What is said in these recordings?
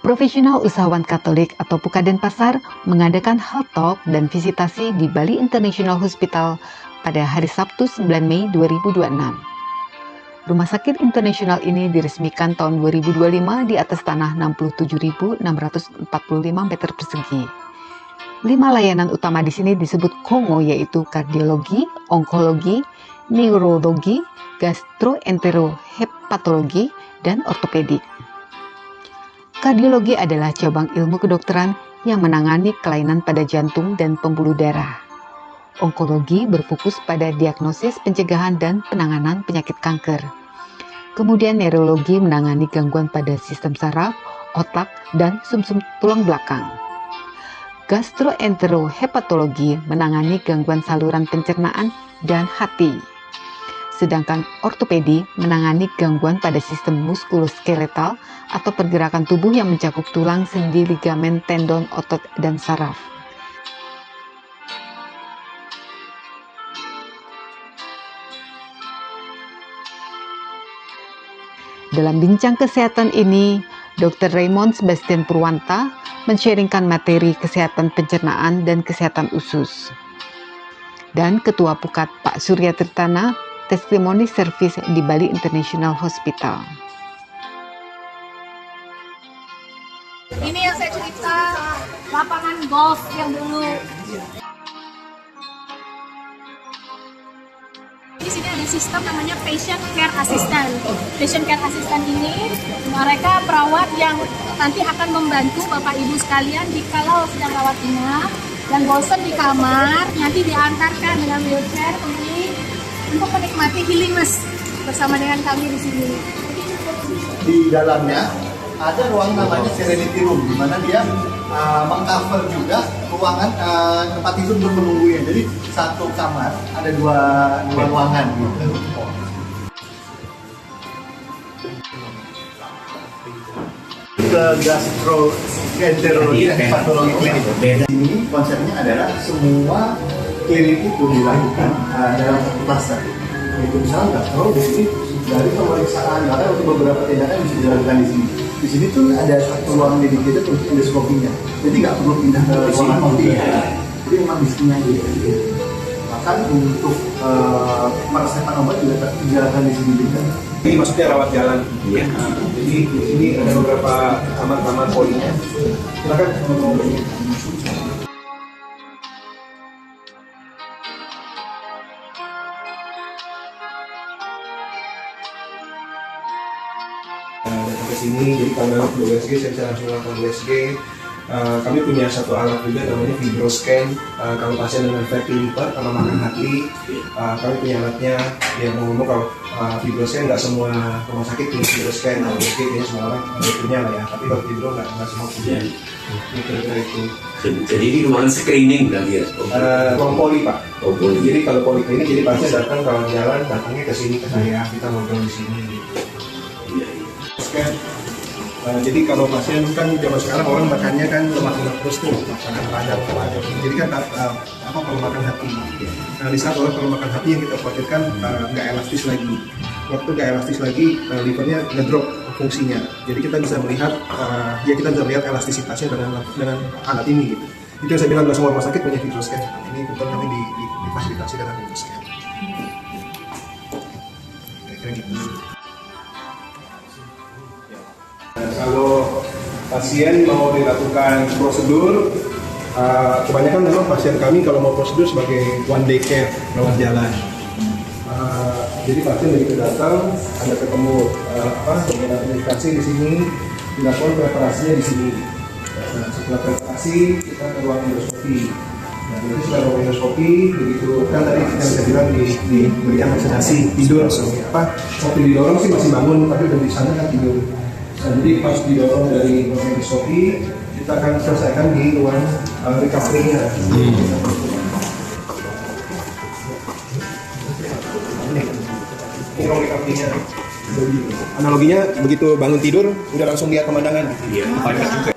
Profesional Usahawan Katolik atau PUKA Denpasar mengadakan health talk dan visitasi di Bali International Hospital pada hari Sabtu 9 Mei 2026. Rumah sakit internasional ini diresmikan tahun 2025 di atas tanah 67.645 meter persegi. 5 layanan utama di sini disebut KONGO, yaitu kardiologi, onkologi, neurologi, gastroenterohepatologi, dan ortopedik. Kardiologi adalah cabang ilmu kedokteran yang menangani kelainan pada jantung dan pembuluh darah. Onkologi berfokus pada diagnosis, pencegahan, dan penanganan penyakit kanker. Kemudian neurologi menangani gangguan pada sistem saraf, otak, dan sumsum tulang belakang. Gastroenterohepatologi menangani gangguan saluran pencernaan dan hati. Sedangkan ortopedi menangani gangguan pada sistem muskuloskeletal atau pergerakan tubuh yang mencakup tulang, sendi, ligamen, tendon, otot, dan saraf. Dalam bincang kesehatan ini, Dr. Raymond Sebastian Purwanta men-sharingkan materi kesehatan pencernaan dan kesehatan usus. Dan Ketua Pukat Pak Surya Tritana, testimoni servis di Bali International Hospital. Ini yang saya cerita, lapangan golf yang dulu. Di sini ada sistem namanya patient care assistant. Patient care assistant ini mereka perawat yang nanti akan membantu Bapak Ibu sekalian jikalau sedang rawat inap dan bosan di kamar, nanti diantarkan dengan wheelchair untuk menikmati healingness bersama dengan kami di sini. Di dalamnya ada ruang namanya Serenity Room, di mana dia mengcover juga ruangan tempat tidur untuk menunggunya. Jadi satu kamar ada dua ruangan gitu. Ke gastroenterologi dan hepatologi klinik. Ini konsepnya adalah semua klinik itu dilakukan dalam satu klaster. Itu misalnya gastro di sini dari pemeriksaan, bahkan untuk beberapa tindakan bisa dilakukan di sini. Di sini tuh ada satu ruang dedicated untuk endoskopinya. Jadi nggak perlu pindah ke ruangan multi. Jadi memang di sini aja. Bahkan untuk meresepkan obat juga dilakukan di sini juga. Ini maksudnya rawat jalan. Iya. Jadi di sini ada beberapa kamar-kamar polinya. Silakan. Datang ke sini, jadi kalau USG saya bisa langsung lakukan USG. Kami punya satu alat juga namanya fibroscan. Kalau pasien dengan fatty liver, kalau makan hati, kami punya alatnya. Yang mau ngomong kalau fibroscan nggak semua rumah sakit punya fibroscan, kalau USG kayaknya semua orang punya lah ya. Tapi kalau fibro nggak semua punya. Itu. Jadi ini ruangan screening berarti ya? Ruang poli Pak. Oh, poli. Jadi kalau poliklinik, jadi pasien datang kalau jalan datangnya ke sini ke saya, kita ngobrol di sini. Jadi kalau pasien kan zaman sekarang orang makannya kan lemak-lemak terus tuh, makanan padat. Jadi kan perlu makan hati. Nah, di saat orang perlu makan hati yang kita khawatirkan nggak elastis lagi. Waktu nggak elastis lagi, livernya ngedrop fungsinya. Jadi kita bisa melihat, kita bisa melihat elastisitasnya dengan alat ini gitu. Itu yang saya bilang nggak semua rumah sakit punya fibroscan. Ini kebetulan kami difasilitasi dengan fibroscan. Kalau pasien mau dilakukan prosedur, kebanyakan memang pasien kami kalau mau prosedur sebagai one day care, rawat jalan. Jadi pasien begitu datang, ada ketemu bagian administrasi di sini, dilakukan preparasinya di sini. Nah, setelah preparasi kita ke ruang endoskopi. Nah, jadi setelah ruang endoskopi, begitu kan tadi yang saya bilang diberikan vaksinasi tidur, waktu didorong sih masih bangun, tapi udah di sana kan tidur. Nah, jadi pas didorong dari ruang endoskopi, kita akan selesaikan di ruang recovery-nya. Ini ruang recovery-nya. Analoginya begitu bangun tidur, udah langsung lihat pemandangan. Iya, banyak juga.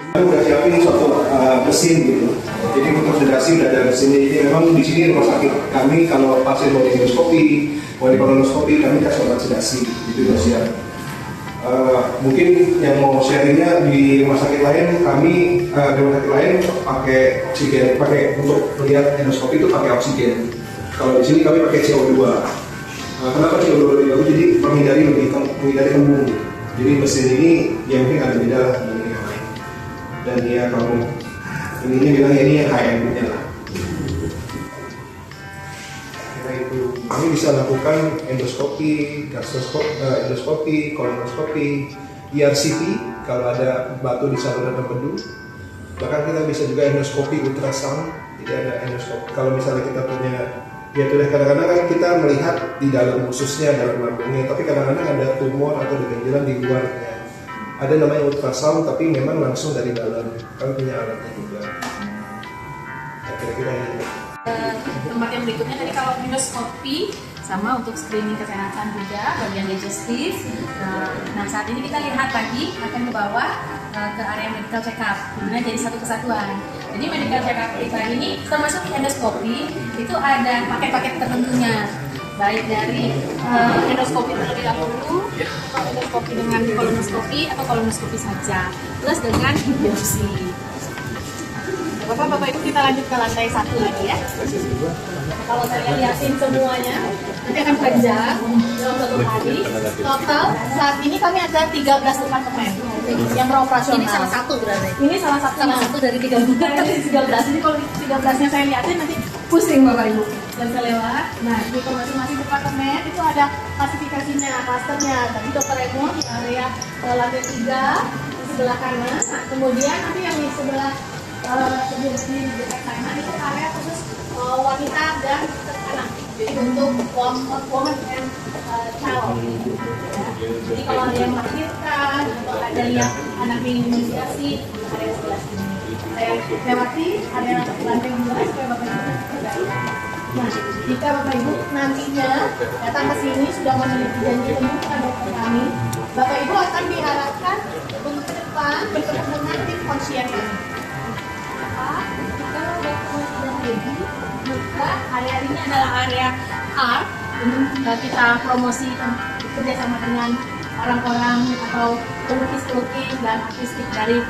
Kita udah siapin suatu mesin gitu. Jadi untuk sedasi udah ada mesinnya. Jadi memang di sini rumah sakit kami kalau pasien mau di endoskopi, mau di kolonoskopi, kami kasih obat sedasi, itu udah siap. Mungkin yang mau sharingnya di rumah sakit lain, kami di rumah sakit lain pakai oksigen, pakai untuk melihat endoskopi itu pakai oksigen. Kalau di sini kami pakai CO2. Kenapa CO2 lebih bagus? Jadi menghindari kembung. Jadi mesin ini yang mungkin ada beda lah dengan yang lain. Dan ya kamu ini bilang ini yang high end-nya lah. Kami bisa lakukan endoskopi, endoskopi, kolonoskopi, ERCP kalau ada batu di saluran empedu. Bahkan kita bisa juga endoskopi ultrasound. Jadi ada endoskopi. Kalau misalnya kita punya, ya sudah kadang-kadang kan kita melihat di dalam ususnya, dalam lambungnya, tapi kadang-kadang ada tumor atau ganjilan di luarnya. Ada namanya ultrasound, tapi memang langsung dari dalam. Kami punya alatnya juga. Kira-kira ini. Tempat yang berikutnya tadi kalau endoskopi sama untuk screening kesehatan juga bagian digestif. Nah saat ini kita lihat lagi akan ke bawah ke area medical check up, dimana jadi satu kesatuan. Jadi medical check up kita ini termasuk endoskopi itu ada paket-paket tertentunya, baik dari endoskopi terlebih dahulu, atau endoskopi dengan kolonoskopi atau kolonoskopi saja, plus dengan biopsi. Bapak Ibu kita lanjut ke lantai 1 lagi ya. Kalau saya lihatin semuanya, nanti akan panjang dalam satu hari. Total saat ini kami ada 13 departemen yang beroperasional. Ini salah satu berarti. Ini salah satu dari 13. Ini kalau 13-nya saya lihatin nanti pusing Bapak Ibu. Dan kelewat. Nah di masing-masing departemen itu ada klasifikasinya, klasternya. Tadi Dr. Emo di area lantai 3 di sebelah kanan. Nah, kemudian nanti yang di sebelah di dekat kanan itu area khusus wanita dan anak. Jadi untuk woman and child. Jadi kalau ada yang melahirkan atau ada yang anak ingin menginisiasi, area sebelah sini. Saya lewati area lantai 2 supaya Bapak Ibu tidak. Nah, jika Bapak Ibu nantinya datang ke sini sudah memiliki janji temu kepada dokter kami, Bapak Ibu akan diharapkan untuk ke depan bertemu dengan tim konsien kami. Kalau dokter sudah ready, maka area ini adalah area art. Kita promosi kerjasama dengan orang-orang atau pelukis-pelukis dan artistik dari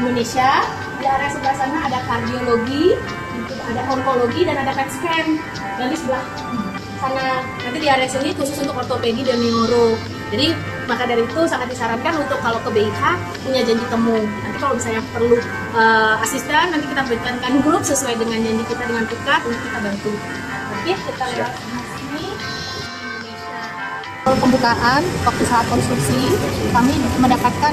Indonesia. Di area sebelah sana ada kardiologi, ada onkologi dan ada PET scan. Dan di sebelah sana nanti di area sini khusus untuk ortopedi dan neuro. Jadi maka dari itu sangat disarankan untuk kalau ke BIH punya janji temu. Nanti kalau misalnya perlu asisten, nanti kita berikan grup sesuai dengan janji kita dengan Pukat untuk kita bantu. Oke, kita lewat sini. Pembukaan waktu saat konstruksi kami mendapatkan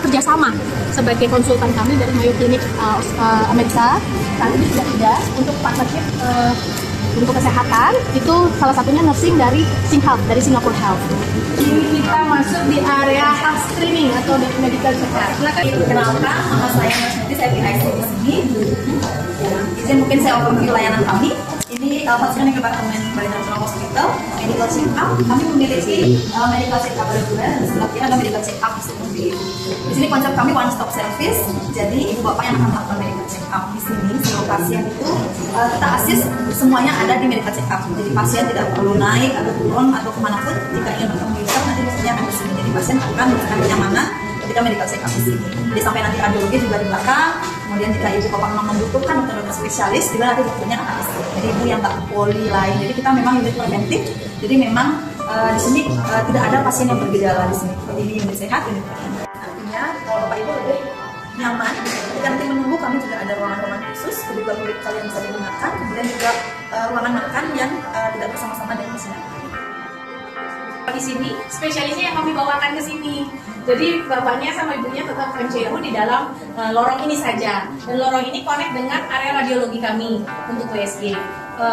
kerjasama sebagai konsultan kami dari Mayo Clinic Amerika. Saat ini sudah ada untuk partnership untuk kesehatan, itu salah satunya nursing dari SingHealth, dari Singapore Health. Ini kita masuk di area health screening atau medical check-up. Silakan. Kenalkan, nama saya Mas saya PIC di sini. Izin mungkin saya overview layanan kami. Ini pasien yang departemen Bali National Hospital, medical check-up. Kami memiliki medical check-up reguler dan setelah kita ada medical check-up seperti itu. Di sini konsep kami one stop service. Jadi ibu bapak yang akan melakukan medical check-up di sini, seluruh pasien itu kita assist semuanya ada di medical check-up. Jadi pasien tidak perlu naik atau turun atau kemanapun. Jika ingin bertemu dokter nanti biasanya akan di sini. Jadi pasien akan mendapatkan kenyamanan ketika medical check-up di sini. Jadi sampai nanti radiologi juga di belakang. Kemudian jika ibu bapak memang membutuhkan dokter spesialis, juga nanti dokternya akan di sini. Jadi ibu yang tak poli lain. Jadi kita memang unit preventif. Jadi memang di sini tidak ada pasien yang bergejala di sini. Seperti ini unit sehat, unit preventif. Artinya kalau bapak ibu lebih nyaman, ketika nanti menunggu kami juga ada ruangan-ruangan khusus, kedua kulit kalian bisa digunakan. Kemudian juga ruangan makan yang tidak bersama-sama dengan pasien. Di sini spesialisnya yang kami bawakan ke sini. Jadi bapaknya sama ibunya tetap MCU di dalam lorong ini saja. Dan lorong ini connect dengan area radiologi kami untuk WSG.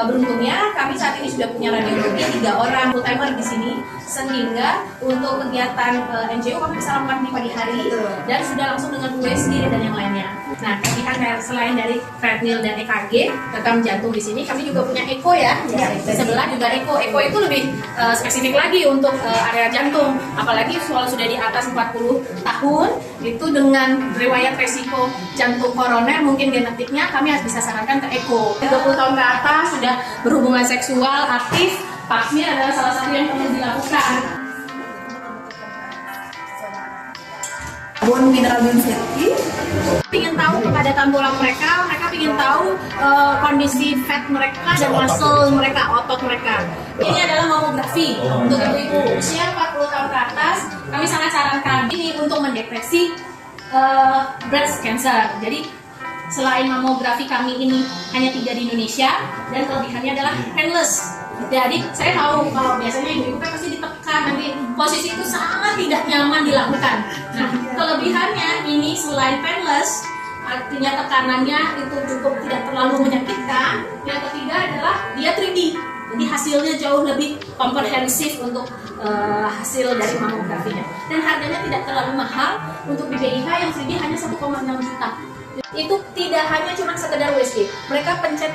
Beruntungnya kami saat ini sudah punya radiologi 3 3 orang full timer di sini, sehingga untuk kegiatan NGO kami bisa lakukan di pagi hari dan sudah langsung dengan USG dan yang lainnya. Nah, kami selain dari treadmill dan EKG, rekam jantung di sini, kami juga punya Eko ya. Di sebelah juga Eko. Eko itu lebih spesifik lagi untuk area jantung. Apalagi kalau sudah di atas 40 tahun, itu dengan riwayat resiko jantung koroner mungkin genetiknya, kami harus bisa sarankan ke Eko. 30 tahun ke atas sudah berhubungan seksual aktif, pap smear adalah salah satu yang perlu dilakukan. Bone mineral density. Ingin tahu kepadatan tulang mereka ingin tahu kondisi fat mereka dan muscle mereka, otot mereka. Ini adalah mamografi untuk ibu-ibu usia 40 tahun ke atas. Kami sangat sarankan ini untuk mendeteksi breast cancer. Jadi selain mamografi kami ini hanya 3 di Indonesia dan kelebihannya adalah painless. Jadi saya tahu kalau biasanya ibu-ibu kan pasti ditekan, nanti posisi itu sangat tidak nyaman dilakukan. Nah, kelebihannya ini selain painless, artinya tekanannya itu cukup tidak terlalu menyakitkan. Yang ketiga adalah dia 3D, jadi hasilnya jauh lebih komprehensif untuk hasil dari mamografinya. Dan harganya tidak terlalu mahal. Untuk BPIH yang 3D hanya 1,6 juta. Itu tidak hanya cuma sekedar USG, mereka pencet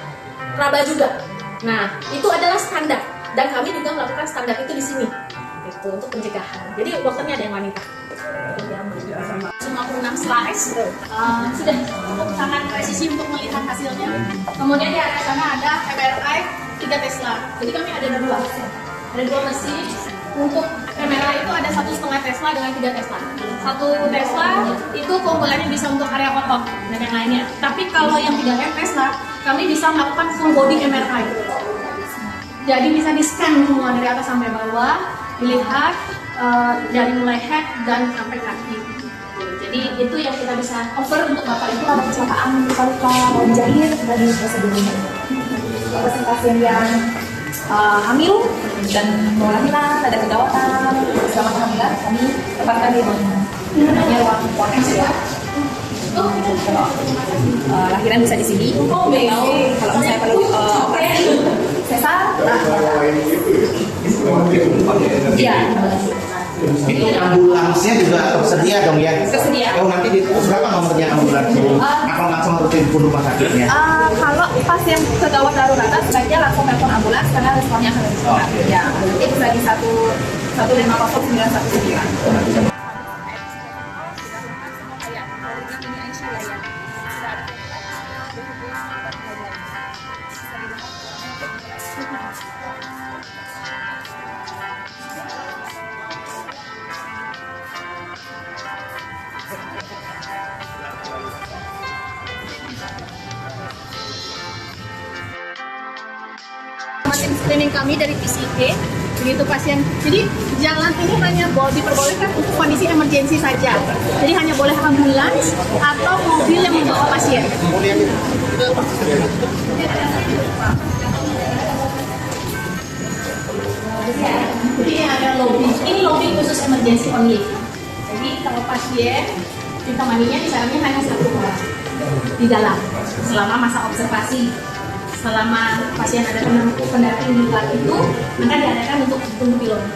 raba juga. Nah, itu adalah standar dan kami juga melakukan standar itu di sini. Itu untuk pencegahan. Jadi dokternya ada yang wanita. 56 slice sudah cukup sangat presisi untuk melihat hasilnya. Kemudian di area sana ada MRI 3 Tesla. Jadi kami ada 2 mesin. Untuk MRI itu ada 1,5 Tesla dengan 3 Tesla. 1 Tesla itu keunggulannya bisa untuk area otot dan yang lainnya. Tapi kalau yang 3 Tesla, kami bisa melakukan full body MRI. Jadi bisa di-scan semua dari atas sampai bawah, dilihat dari mulai head dan sampai kaki. Jadi itu yang kita bisa offer untuk Bapak Ibu. Ada kecelakaan luka-luka jahit dari prosedur ini. Pasien yang hamil dan mau lahiran, ada kegawasan selama kehamilan, kami tempatkan di namanya ruang potensi ya. Lahiran bisa di sini. Kalau misalnya perlu operasi sesar, iya. Itu ambulansnya juga tersedia dong ya? Tersedia. Oh, nanti ditulis berapa nomornya ambulansnya? Atau langsung harus telepon rumah sakitnya? Kalau pasien kegawat daruratan sebaiknya langsung telepon ambulans karena responnya akan lebih cepat. Ya, itu lagi 1509119. Mesin screening kami dari PCK, begitu pasien. Jadi jalan ini hanya diperbolehkan untuk kondisi emergensi saja. Jadi hanya boleh ambulans atau mobil yang membawa pasien. Jadi ada lobby. Ini lobby khusus emergency only. Jadi kalau pasien ditemaninya disarankan hanya 1 orang di dalam selama masa observasi. Selama pasien ada pendamping di luar itu, maka diadakan untuk tunggu di lobby.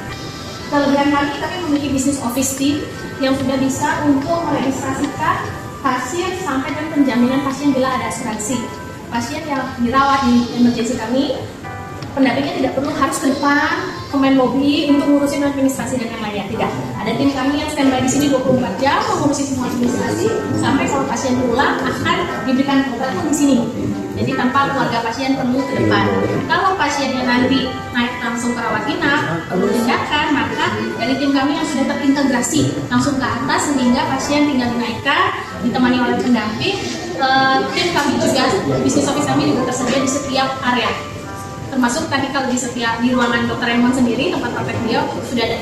Kelebihan kami memiliki bisnis office team yang sudah bisa untuk meregistrasikan pasien sampai dan penjaminan pasien bila ada asuransi. Pasien yang dirawat di emergency kami, pendampingnya tidak perlu harus ke depan ke main lobby untuk ngurusin administrasi dan yang lainnya. Tidak. Ada tim kami yang standby di sini 24 jam mengurusi semua administrasi sampai kalau pasien pulang akan diberikan obat pun di sini. Jadi tanpa keluarga pasien perlu ke depan. Kalau pasiennya nanti naik langsung ke rawat inap, perlu tindakan, maka dari tim kami yang sudah terintegrasi langsung ke atas sehingga pasien tinggal dinaikkan, ditemani oleh pendamping. Tim kami juga, bisnis office kami juga tersedia di setiap area. Termasuk tadi kalau di ruangan Dr. Raymond sendiri, tempat praktek beliau sudah ada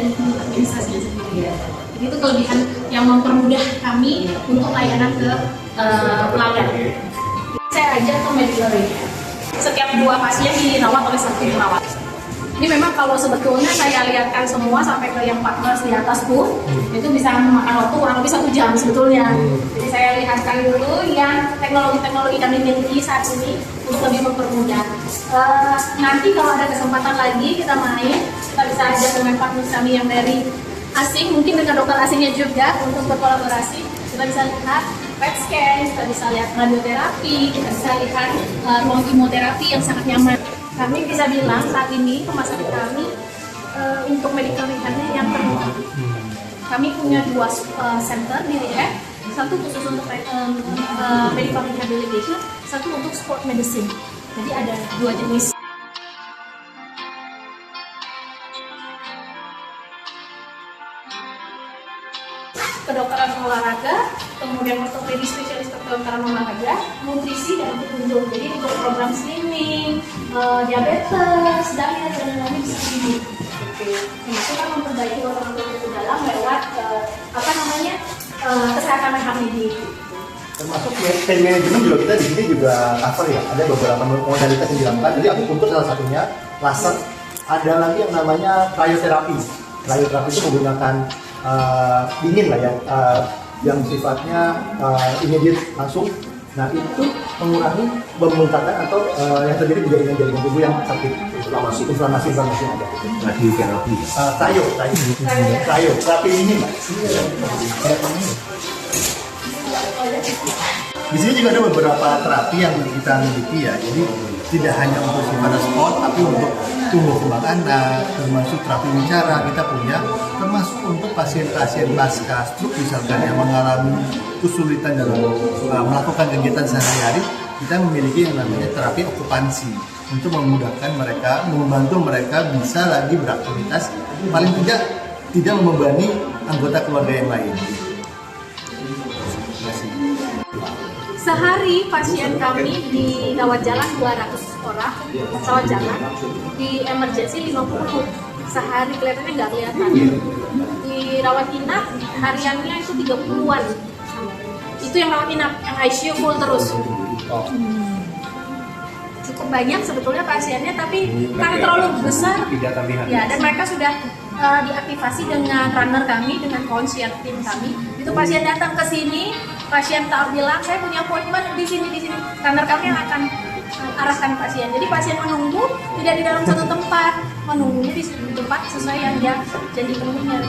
administrasinya sendiri. Jadi itu kelebihan yang mempermudah kami untuk layanan ke pelanggan. Saya aja ke medical rate. Setiap 2 pasien dirawat oleh 1 perawat. Ini memang kalau sebetulnya saya lihatkan semua sampai ke yang partners di atas pun itu bisa memakan waktu kurang lebih 1 jam sebetulnya. Jadi saya lihatkan dulu yang teknologi-teknologi kami miliki saat ini untuk lebih mempermudah. Nanti kalau ada kesempatan lagi kita main, kita bisa ajak dengan partners kami yang dari asing, mungkin dengan dokter asingnya juga untuk berkolaborasi. Kita bisa lihat PET scan, kita bisa lihat radioterapi, kita bisa lihat ruang kimoterapi yang sangat nyaman. Kami bisa bilang saat ini rumah sakit kami untuk medical rehab-nya yang terbaik. Kami punya 2 center di rehab, satu khusus untuk medical rehabilitation, satu untuk sport medicine. Jadi ada 2 jenis. Kedokteran olahraga, kemudian ortopedi spesialis kedokteran olahraga, nutrisi dan petunjuk. Jadi untuk program slimming, diabetes, diet dan lain-lain bisa ini. Itu kan memperbaiki otot tubuh dalam lewat kesehatan rehab ini. Termasuk pain management juga kita di sini juga cover ya. Ada beberapa modalitas yang dilakukan. Jadi akupuntur salah satunya, laser. Ada lagi yang namanya cryoterapi. Cryoterapi itu menggunakan dingin lah ya, yang sifatnya immediate langsung. Nah itu mengurangi pembengkakan atau yang terjadi di jaringan-jaringan tubuh yang sakit, inflamasi yang ada. Radioterapi. Terapi ini Mbak. Di sini juga ada beberapa terapi yang kita miliki ya. Jadi tidak hanya untuk sifatnya sport, tapi untuk tumbuh kembang anak, termasuk terapi bicara kita punya, termasuk untuk pasien-pasien pasca stroke misalkan yang mengalami kesulitan dalam melakukan kegiatan sehari-hari, kita memiliki yang namanya terapi okupansi untuk memudahkan mereka, membantu mereka bisa lagi beraktivitas, paling tidak membebani anggota keluarga yang lain. Sehari pasien kami di rawat jalan 200 orang, rawat jalan, di emergency 50. Sehari kelihatannya nggak kelihatan. Di rawat inap hariannya itu 30-an. Itu yang rawat inap, yang ICU full terus. Cukup banyak sebetulnya pasiennya, tapi karena terlalu besar, ya, dan mereka sudah diaktifasi dengan runner kami, dengan concierge tim kami. Itu pasien datang ke sini, pasien tak bilang saya punya appointment di sini. Runner kami yang akan arahkan pasien. Jadi pasien menunggu tidak di dalam satu tempat, menunggunya di tempat sesuai yang dia jadi temunya.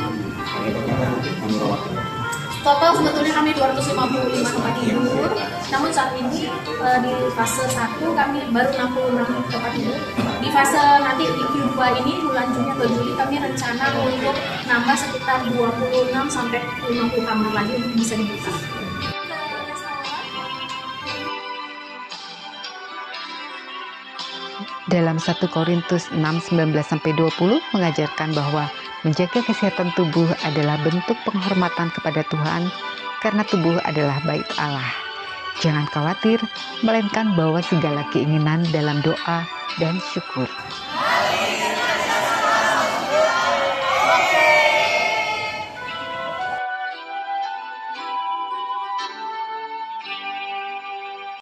Total sebetulnya kami 255 tempat tidur, namun saat ini di fase 1 kami baru 66 tempat tidur. Di fase nanti di Q2 ini bulan Juni atau Juli kami rencana untuk nambah sekitar 26 sampai 50 kamar lagi untuk bisa dibuka. Dalam 1 Korintus 6:19-20 mengajarkan bahwa menjaga kesehatan tubuh adalah bentuk penghormatan kepada Tuhan karena tubuh adalah bait Allah. Jangan khawatir, melainkan bawa segala keinginan dalam doa dan syukur.